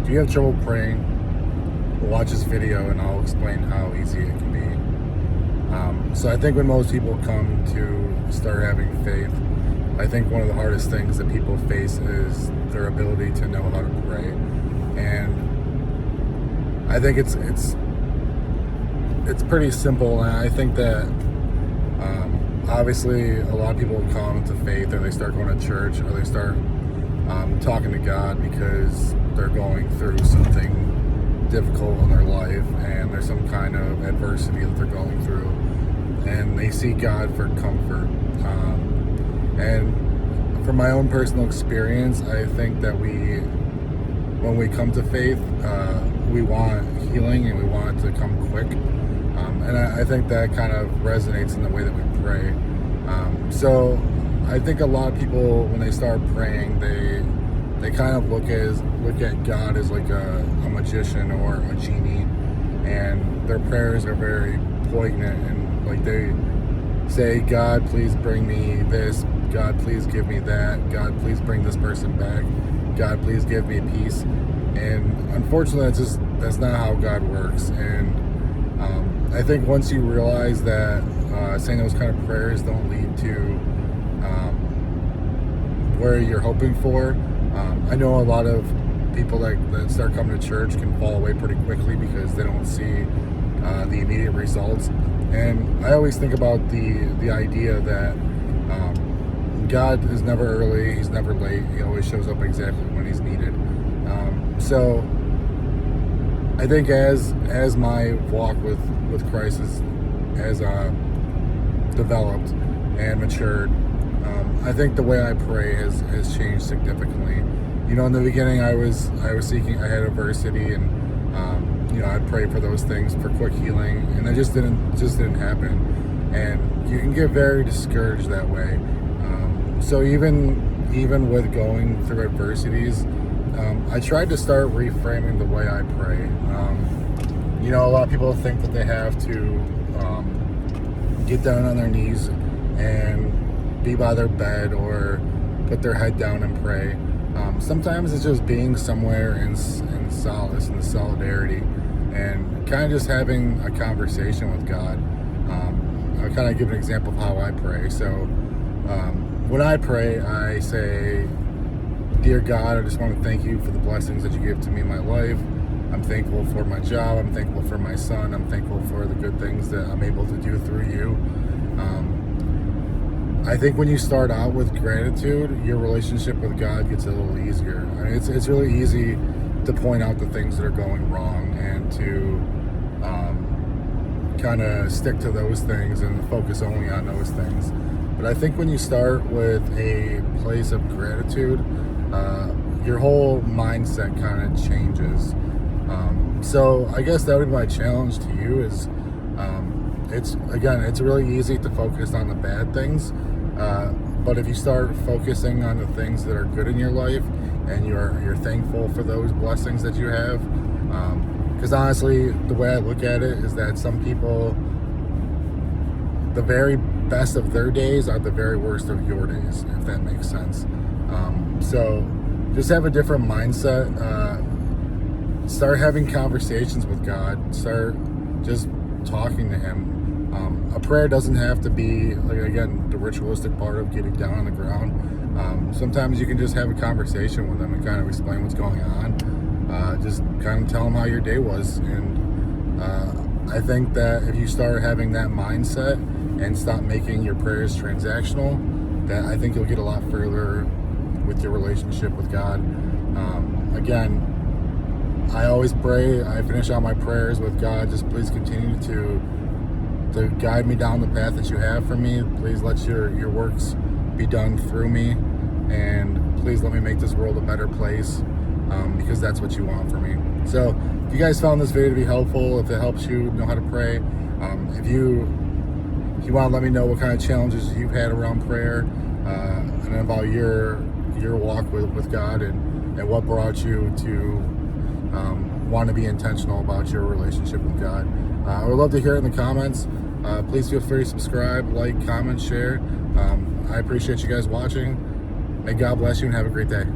if you have trouble praying, watch this video and I'll explain how easy it can be. So I think when most people come to start having faith, I think one of the hardest things that people face is their ability to know how to pray. And I think it's pretty simple, and I think that obviously a lot of people come to faith, or they start going to church, or they start talking to God because they're going through something difficult in their life, and there's some kind of adversity that they're going through, and they seek God for comfort. And from my own personal experience, I think that when we come to faith, we want healing and we want it to come quick. And I think that kind of resonates in the way that we pray. So I think a lot of people, when they start praying, they kind of look at God as like a magician or a genie, and their prayers are very poignant, and like they say, God, please bring me this. God, please give me that. God, please bring this person back. God, please give me peace. And unfortunately, that's not how God works. And I think once you realize that saying those kind of prayers don't lead to where you're hoping for, I know a lot of people that start coming to church can fall away pretty quickly because they don't see the immediate results. And I always think about the idea that God is never early, he's never late, he always shows up exactly when he's needed. So I think as my walk with Christ has developed and matured, I think the way I pray has changed significantly. You know, in the beginning I had adversity, and I'd pray for those things for quick healing, and it just didn't happen. And you can get very discouraged that way. So even with going through adversities, I tried to start reframing the way I pray. A lot of people think that they have to get down on their knees and be by their bed or put their head down and pray. Sometimes it's just being somewhere in solace, in the solidarity, and kind of just having a conversation with God. I'll kind of give an example of how I pray. So when I pray, I say, Dear God, I just want to thank you for the blessings that you give to me in my life. I'm thankful for my job. I'm thankful for my son. I'm thankful for the good things that I'm able to do through you. I think when you start out with gratitude, your relationship with God gets a little easier. I mean, it's really easy to point out the things that are going wrong and to kind of stick to those things and focus only on those things. But I think when you start with a place of gratitude, your whole mindset kind of changes. So I guess that would be my challenge to you is, it's really easy to focus on the bad things. But if you start focusing on the things that are good in your life, and you're thankful for those blessings that you have, because honestly, the way I look at it is that some people, the very best of their days are the very worst of your days, if that makes sense. So just have a different mindset. Start having conversations with God. Start just talking to him. A prayer doesn't have to be, like, again, the ritualistic part of getting down on the ground. Sometimes you can just have a conversation with them and kind of explain what's going on. Just kind of tell them how your day was. And I think that if you start having that mindset and stop making your prayers transactional, that I think you'll get a lot further with your relationship with God. Again, I always pray, I finish out my prayers with God, just please continue to guide me down the path that you have for me. Please let your works be done through me, and please let me make this world a better place, because that's what you want for me. So if you guys found this video to be helpful, if it helps you know how to pray, if you want to let me know what kind of challenges you've had around prayer, and about your walk with God, and what brought you to want to be intentional about your relationship with God. I would love to hear it in the comments. Please feel free to subscribe, like, comment, share. I appreciate you guys watching. May God bless you and have a great day.